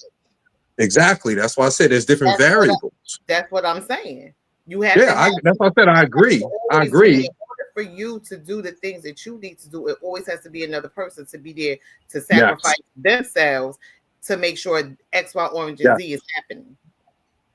Exactly. That's why I said there's different variables. That's what I'm saying. You have to have that's what I said. I agree. I agree. In order for you to do the things that you need to do, it always has to be another person to be there to sacrifice themselves to make sure X, Y, Orange, and Z is happening.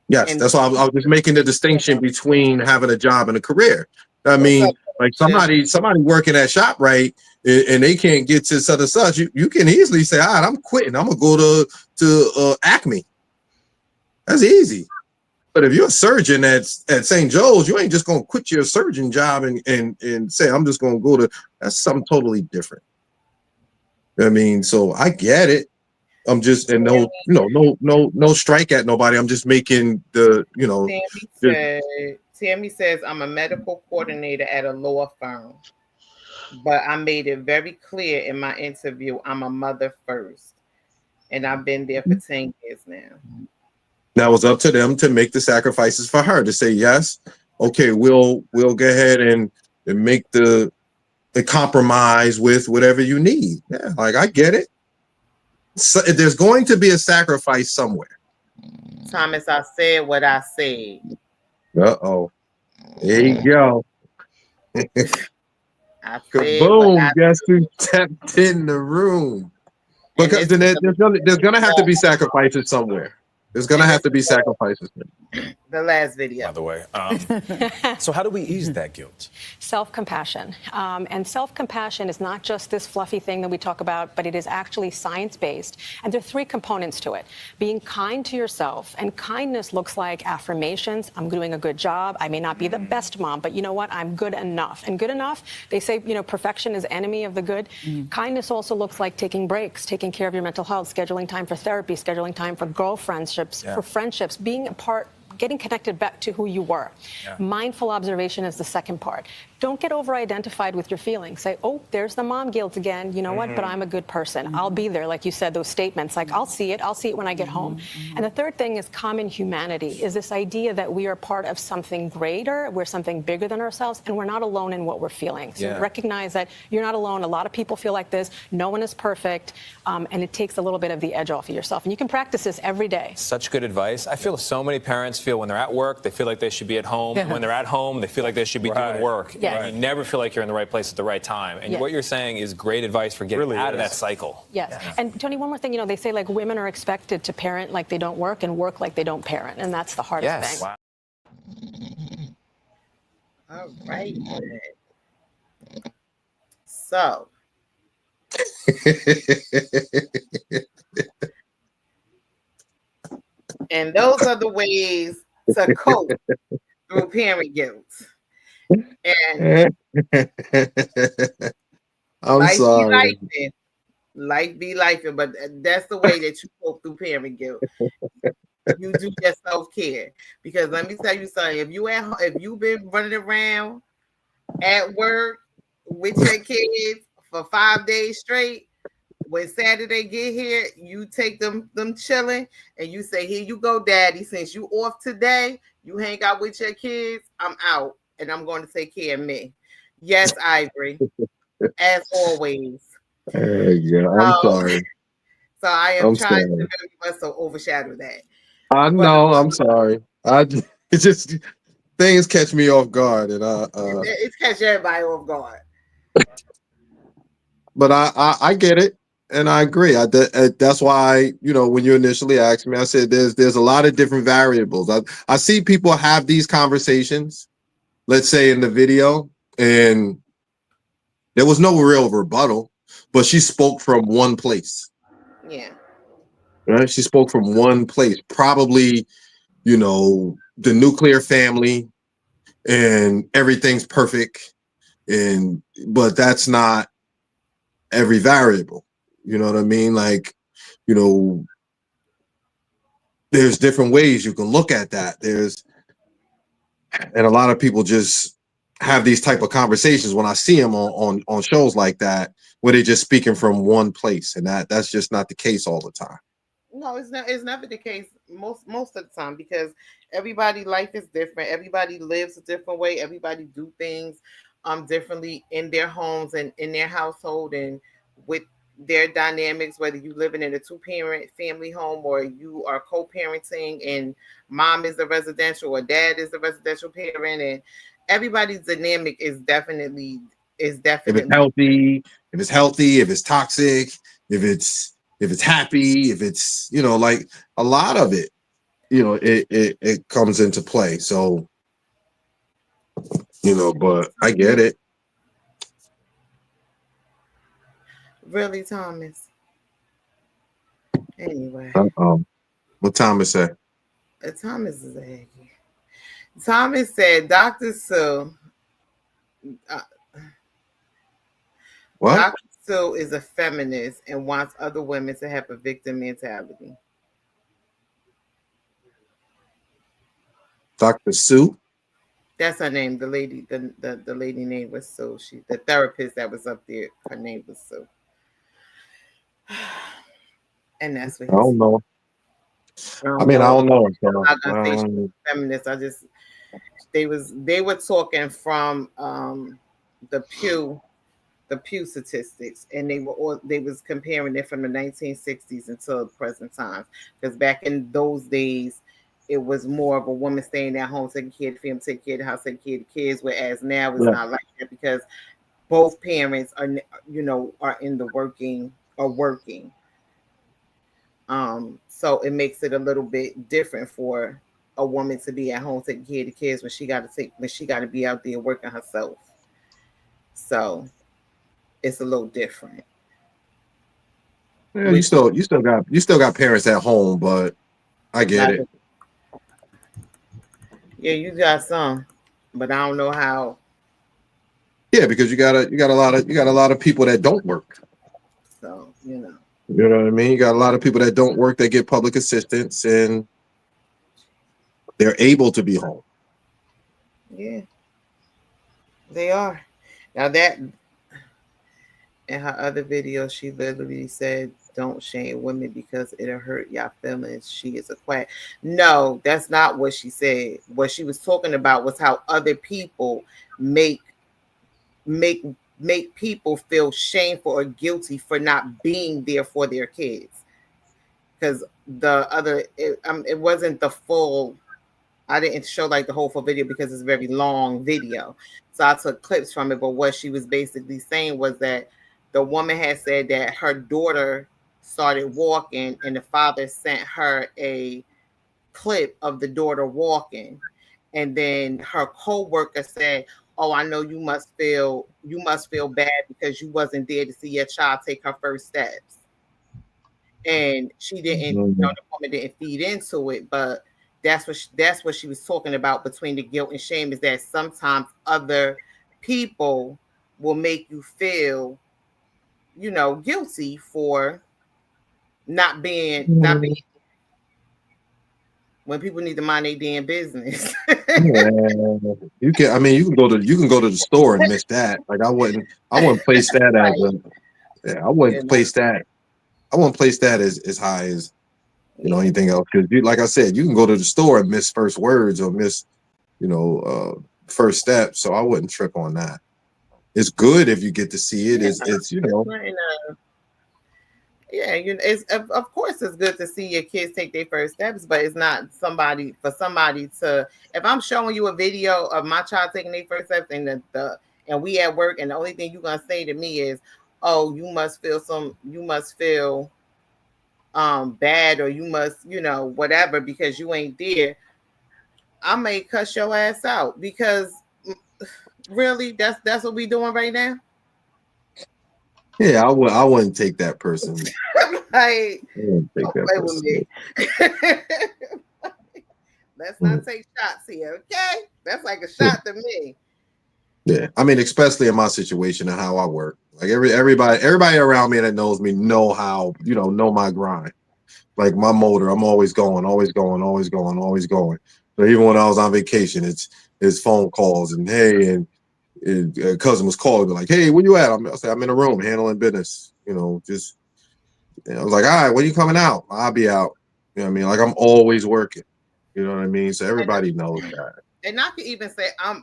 Yes, that's why I was just making the distinction between having a job and a career. I mean, like somebody working at ShopRite and they can't get to such and such, you can easily say, all right, I'm quitting. I'm gonna go to Acme. That's easy. But if you're a surgeon at St. Joe's, you ain't just gonna quit your surgeon job and say, I'm just gonna go to, that's something totally different. I mean, so I get it. I'm just, and no strike at nobody. I'm just making the, Tammy says I'm a medical coordinator at a law firm, but I made it very clear in my interview I'm a mother first, and I've been there for 10 years now. Now it's up to them to make the sacrifices for her to say yes. Okay, we'll go ahead and make the compromise with whatever you need. Yeah, like I get it. So there's going to be a sacrifice somewhere. Thomas, I said what I said. Uh-oh. There you go. I said what I Kaboom! Guess who stepped in the room? and Because this then is there's gonna have to be sacrifices somewhere. There's gonna and have this to be is sacrifices. the last By video. the way. So how do we ease that guilt? Self-compassion. And self-compassion is not just this fluffy thing that we talk about, but it is actually science-based. And there are three components to it. Being kind to yourself. And kindness looks like affirmations. I'm doing a good job. I may not be the best mom, but you know what? I'm good enough. And good enough, they say, perfection is enemy of the good. Kindness also looks like taking breaks, taking care of your mental health, scheduling time for therapy, scheduling time for girlfriendships, for friendships, being a part, getting connected back to who you were. Mindful observation is the second part. Don't get over-identified with your feelings. Say, oh, there's the mom guilt again. You know what? But I'm a good person. I'll be there, like you said, those statements, like, I'll see it. I'll see it when I get home. And the third thing is common humanity, is this idea that we are part of something greater, we're something bigger than ourselves, and we're not alone in what we're feeling. So recognize that you're not alone. A lot of people feel like this. No one is perfect, and it takes a little bit of the edge off of yourself. And you can practice this every day. Such good advice. I feel so many parents feel when they're at work, they feel like they should be at home. And when they're at home, they feel like they should be doing work. And you never feel like you're in the right place at the right time. And what you're saying is great advice for getting out of that cycle. Yes. And Tony, one more thing, they say like women are expected to parent like they don't work and work like they don't parent. And that's the hardest thing. Wow. All right. So and those are the ways to cope through parent guilt. And I'm life sorry. be life, but that's the way that you cope through parent guilt. You do your self-care, because let me tell you something. If you've been running around at work with your kids for 5 days straight, when Saturday get here, you take them chilling and you say, here you go, daddy. Since you off today, you hang out with your kids. I'm out and I'm going to take care of me. Yes, Ivory, as always. Yeah, I'm sorry. So I am I'm trying sorry. to very much so overshadow that. I But know. I'm sorry. It's just things catch me off guard, and it's catch everybody off guard. but I get it, and I agree. That's why when you initially asked me, I said there's a lot of different variables. I see people have these conversations, let's say in the video, and there was no real rebuttal, but she spoke from one place. Yeah. Right? She spoke from one place, probably the nuclear family, and everything's perfect, but that's not every variable. You know what I mean? Like, there's different ways you can look at that. And a lot of people just have these type of conversations when I see them on shows like that, where they're just speaking from one place, and that's just not the case all the time. No, it's not. It's never the case most of the time, because everybody' life is different. Everybody lives a different way. Everybody do things differently in their homes and in their household and with their dynamics. Whether you living in a 2-parent family home or you are co-parenting and mom is the residential or dad is the residential parent, and everybody's dynamic is If it's definitely healthy, if it's toxic, if it's happy, if it's like a lot of it, it comes into play. So but I get it. really, Thomas. Anyway, What Thomas say? Thomas is a Aggie. Thomas said, Dr. Sue, uh, What? Dr. Sue is a feminist and wants other women to have a victim mentality. Dr. Sue? That's her name. The lady, the lady name was Sue. The therapist that was up there, her name was Sue. And that's what I don't know. I mean, I don't know. So, I'm not gonna say she was feminist. They were talking from the Pew statistics, and they was comparing it from the 1960s until present times, because back in those days it was more of a woman staying at home taking care of the family, taking care of the house, taking care of the kids. Whereas now it's Yeah. not like that because both parents are, are in the working. So it makes it a little bit different for a woman to be at home taking care of the kids when she got to be out there working herself. So it's a little different. Yeah, Which you still got parents at home, but I get not, it. yeah, you got some, but I don't know how. Yeah, because you got a lot of people that don't work. So You know what I mean? You got a lot of people that don't work that get public assistance and they're able to be home. yeah, they are. Now that in her other video, she literally said, "Don't shame women because it'll hurt y'all feelings. She is a quack." No, that's not what she said. What she was talking about was how other people make make make people feel shameful or guilty for not being there for their kids. Because it wasn't the full. I didn't show like the whole full video because it's a very long video. So I took clips from it. But what she was basically saying was that the woman had said that her daughter started walking and the father sent her a clip of the daughter walking. And then her co-worker said, "Oh, I know you must feel bad because you wasn't there to see your child take her first steps." And she didn't, Mhm. the woman didn't feed into it, but that's what she was talking about between the guilt and shame is that sometimes other people will make you feel, guilty for not being when people need to mind their damn business. Yeah, you can go to the store and miss that. Like I wouldn't place that as Right. a yeah, I wouldn't place that. I wouldn't place that as high as Yeah. anything else because like I said, you can go to the store and miss first words or miss you know first steps. So I wouldn't trip on that. It's good if you get to see it. Yeah. It's It's not yeah, it's of course it's good to see your kids take their first steps, but it's not somebody to. If I'm showing you a video of my child taking their first steps and and we at work and the only thing you're gonna say to me is, "Oh, you must feel bad or you must whatever because you ain't there." I may cuss your ass out because really that's what we doing right now. yeah. I wouldn't take that person. Like, I wouldn't take don't that play with person. me. Let's not Mm, take shots here, okay? That's like a yeah. shot to me. Yeah, I mean, especially in my situation and how I work. Like everybody around me that knows me know how know my grind. Like my motor, I'm always going, always going, always going, always going. So even when I was on vacation, it's phone calls and hey, and a cousin was calling me like, hey, where you at? I say I'm in a room handling business. Just I was like, all right, when you coming out? I'll be out. You know what I mean? Like I'm always working. You know what I mean? So everybody knows that. And I could even say I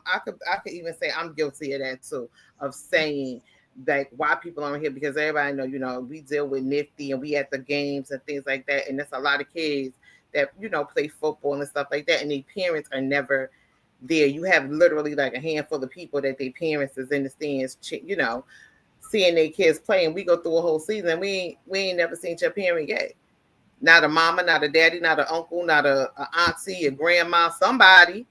could even say I'm guilty of that too, of saying like why people aren't here because everybody know, we deal with Nifty and we at the games and things like that. And there's a lot of kids that, play football and stuff like that. And their parents are never there. You have literally like a handful of people that their parents is in the stands, seeing their kids play. And we go through a whole season. We ain't never seen your parent yet. Not a mama, not a daddy, not an uncle, not a auntie, a grandma, somebody.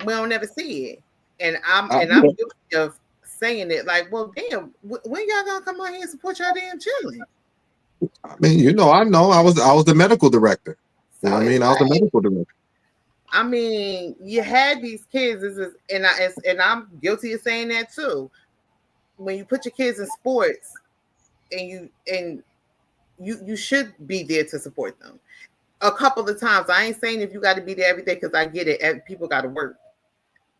We don't never see it. And I'm Yeah. guilty of saying it like, well, damn, when y'all gonna come out here and support your damn children? I mean, I know I was the medical director. You know So what I it's mean? I was the like, medical director. I mean, you had these kids, and I'm guilty of saying that too. When you put your kids in sports, and you should be there to support them. A couple of times, I ain't saying if you got to be there every day because I get it. People got to work.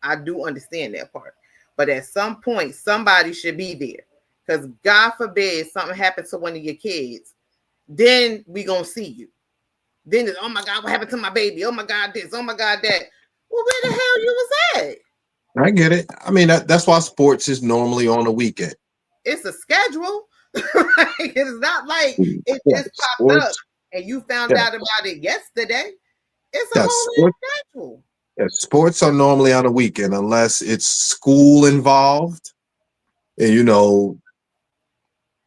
I do understand that part. But at some point, somebody should be there. Because God forbid something happens to one of your kids. Then we gonna see you. Then it's, oh my God, what happened to my baby? Oh my God, this, oh my God, that. Well, where the hell you was at? I get it. I mean, that's why sports is normally on the weekend. It's a schedule. It's not like it Yeah, just popped up sports. and you found Yeah, out about it yesterday. It's a Yes, whole sports, schedule. sports are normally on a weekend unless it's school involved. And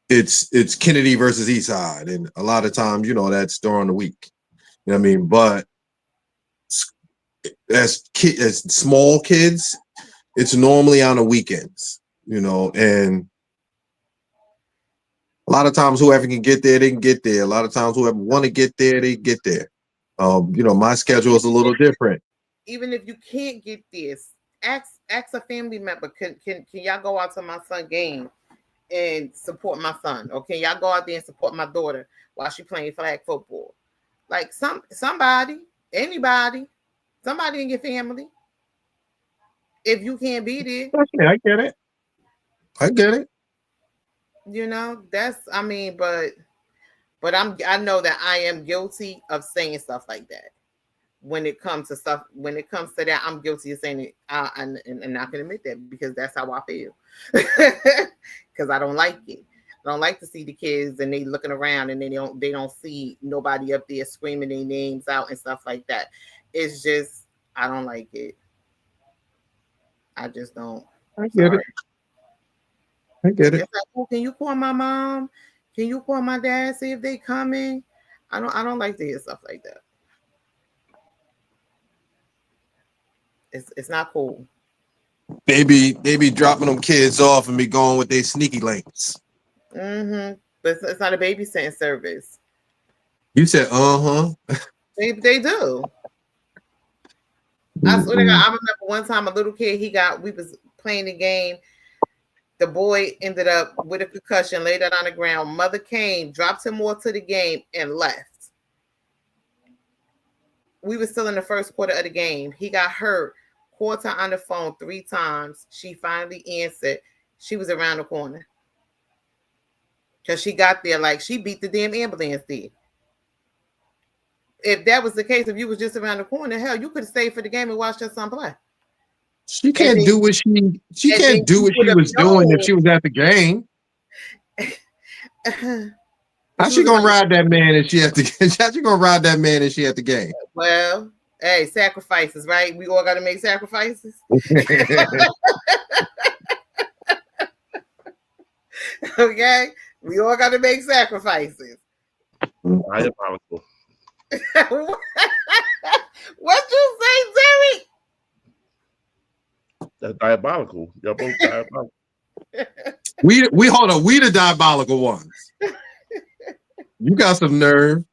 it's Kennedy versus Eastside, and a lot of times, that's during the week. You know what I mean? But as small kids, it's normally on the weekends. And a lot of times, whoever can get there, they can get there. A lot of times, whoever want to get there, they get there. My schedule is a little different. Even if you can't get this, ask a family member. Can y'all go out to my son game and support my son? Or can y'all go out there and support my daughter while she playing flag football? Like somebody, anybody, somebody in your family. If you can't be there, Yeah, I get it. I get it. that's but I know that I am guilty of saying stuff like that. When it comes to that, I'm guilty of saying it, and I can admit that because that's how I feel. Because I don't like it. I don't like to see the kids and they looking around and they don't see nobody up there screaming their names out and stuff like that. It's just I don't like it. I just don't. I get it. Sorry. I get it. It's like, oh, can you call my mom? Can you call my dad? See if they coming. I don't like to hear stuff like that. It's not cool. They be dropping them kids off and be going with their sneaky links. Mm-hmm. But it's not a babysitting service. You said, uh-huh. They do. I swear to God, I remember one time a little kid, we was playing the game. The boy ended up with a concussion, laid out on the ground. Mother came, dropped him more to the game, and left. We were still in the first quarter of the game. He got hurt, called her on the phone 3 times. She finally answered. She was around the corner. Because she got there like she beat the damn ambulance did. If that was the case, if you was just around the corner, hell, you could have stayed for the game and watched your son play. She can't do what she and then can't do you what would she have was doing if she was at the game. How she gonna ride that man if she at the how she gonna ride that man if she at the game? Well, hey, sacrifices, right? We all got to make sacrifices. Okay, we all got to make sacrifices. Diabolical. What you say, Derek? That's diabolical. Y'all both diabolical. we hold on. We the diabolical ones. You got some nerve.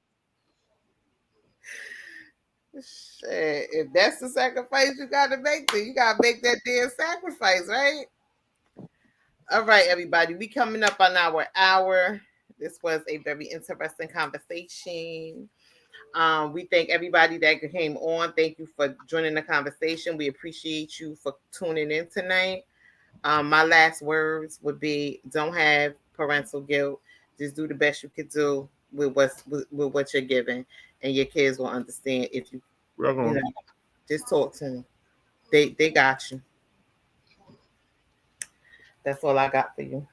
Shit, if that's the sacrifice you got to make, then you got to make that damn sacrifice, right? All right, everybody. We coming up on our hour. This was a very interesting conversation. We thank everybody that came on. Thank you for joining the conversation. We appreciate you for tuning in tonight. My last words would be: don't have parental guilt. Just do the best you could do with what you're given, and your kids will understand. If you just talk to them, they got you. That's all I got for you.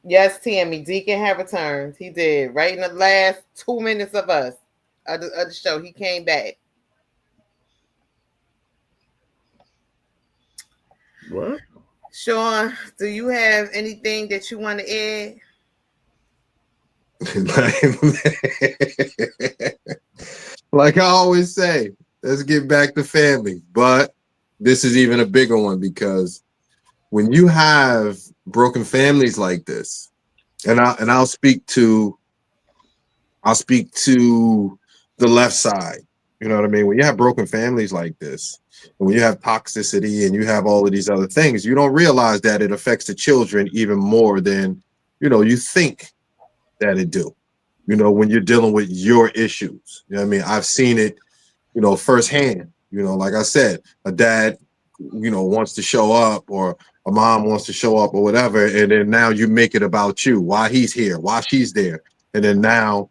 Yes, Tammy, Deacon have returned. He did right in the last 2 minutes of the show. He came back. What? Sean, do you have anything that you want to add? Like I always say, let's get back to family. But this is even a bigger one because when you have broken families like this, and I'll speak to the left side. You know what I mean? When you have broken families like this, and when you have toxicity and you have all of these other things, you don't realize that it affects the children even more than you think that it do. When you're dealing with your issues. You know what I mean? I've seen it, firsthand. Like I said, a dad, wants to show up or a mom wants to show up or whatever, and then now you make it about you, why he's here, why she's there. And then now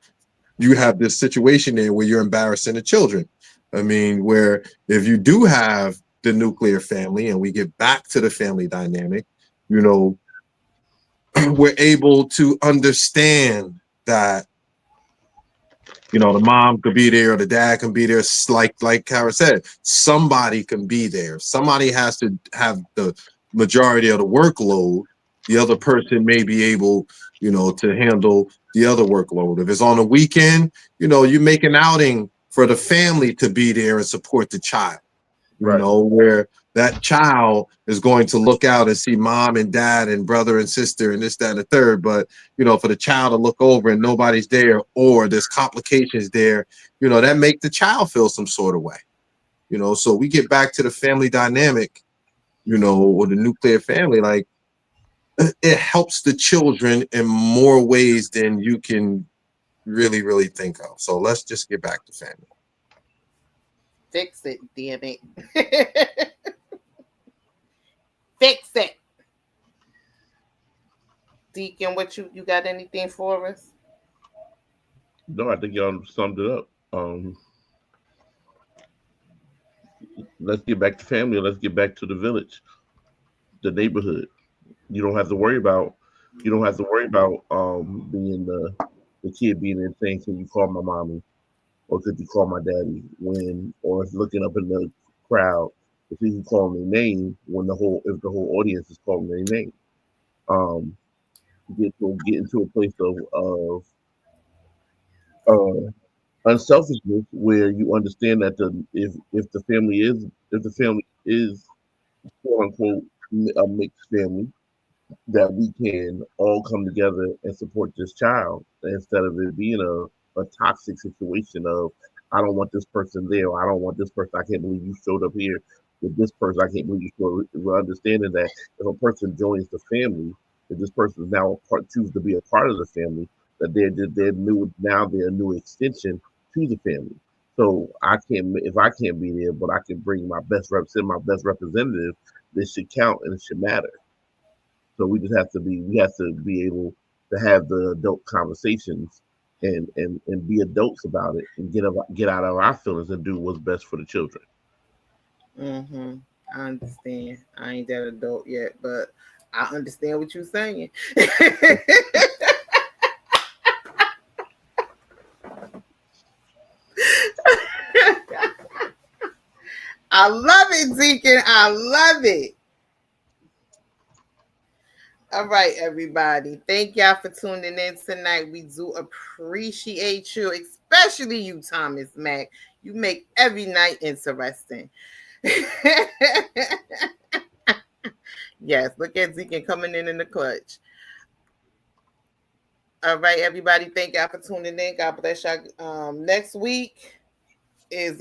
you have this situation there where you're embarrassing the children. I mean, where if you do have the nuclear family and we get back to the family dynamic, we're able to understand that The mom could be there or the dad can be there. Like Kara said, somebody can be there. Somebody has to have the majority of the workload. The other person may be able, to handle the other workload. If it's on a weekend, you make an outing for the family to be there and support the child, Right. where that child is going to look out and see mom and dad and brother and sister and this, that, and the third. But, for the child to look over and nobody's there or there's complications there, that make the child feel some sort of way. So we get back to the family dynamic, or the nuclear family, like it helps the children in more ways than you can really, really think of. So let's just get back to family. Fix it, damn it. Fix it. Deacon, what you got anything for us? No, I think y'all summed it up. Let's get back to family. Let's get back to the village, the neighborhood. You don't have to worry about. You don't have to worry about being the kid being there saying, "Can you call my mommy?" or "Could you call my daddy?" or looking up in the crowd if he can call their name when if the whole audience is calling their name. Um, get into a place of uh, unselfishness where you understand that if the family is quote unquote a mixed family, that we can all come together and support this child instead of it being a toxic situation of I don't want this person there, or I don't want this person. I can't believe you showed up here with this person. I can't believe you showed up. We're understanding that if a person joins the family, if this person is now choose to be a part of the family, that they're a new extension to the family. So I can't if I can't be there, but I can bring my best representative. This should count and it should matter. So we have to be able to have the adult conversations and be adults about it and get out of our feelings and do what's best for the children. Mm-hmm. I understand. I ain't that adult yet, but I understand what you're saying. I love it, Deacon. I love it. All right, everybody. Thank y'all for tuning in tonight. We do appreciate you, especially you, Thomas Mack. You make every night interesting. Yes, look at Deacon coming in the clutch. All right, everybody. Thank y'all for tuning in. God bless y'all. Next week is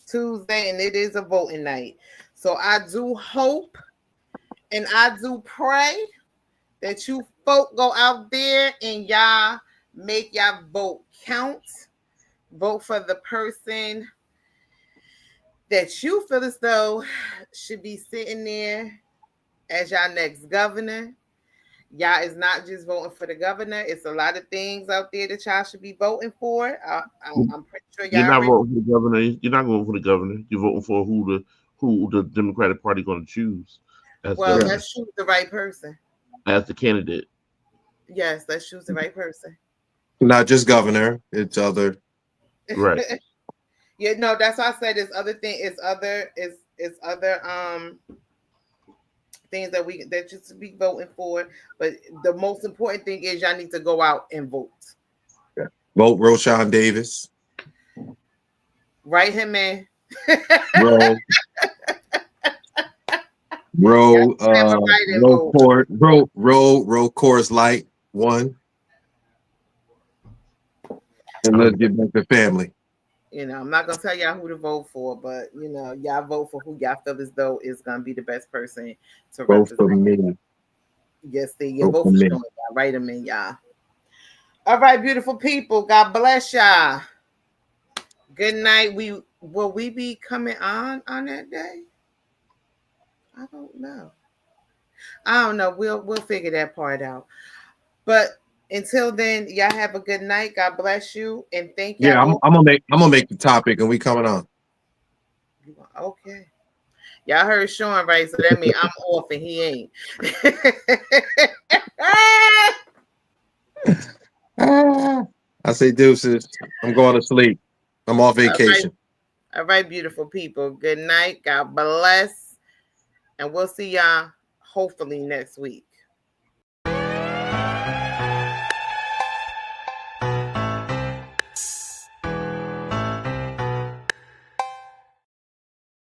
Tuesday, and it is a voting night. So I do hope and I do pray that you folk go out there and y'all make y'all vote count. Vote for the person that you feel as though should be sitting there as y'all next governor. Y'all is not just voting for the governor. It's a lot of things out there that y'all should be voting for. I'm pretty sure You're y'all not already. voting for the governor. You're not voting for the governor. You're voting for who the Democratic Party going to choose as Well, governor, let's choose the right person. as the candidate. Yes, let's choose the right person. Not just governor, it's other. Right. Yeah, no, that's why I said it's other thing. It's other things that you should be voting for. But the most important thing is y'all need to go out and vote. Yeah. Vote Roshan Davis. Write him in. Roll, roll, roll court, roll Coors Light one, and let's get back to family. I'm not gonna tell y'all who to vote for, but y'all vote for who y'all feel as though is gonna be the best person to Vote represent. for me. Yes, you Vote vote for for me. Sean. Y'all write them in, y'all. All right, beautiful people. God bless y'all. Good night. Will we be coming on that day? I don't know. I don't know. We'll figure that part out. But until then, y'all have a good night. God bless you, and thank Yeah, y'all. I'm gonna make the topic, and we coming on. Okay. Y'all heard Sean right, so that means I'm off and he ain't. Ah. I say deuces. I'm going to sleep. I'm off All right. vacation. All right, beautiful people. Good night. God bless. And we'll see y'all hopefully next week.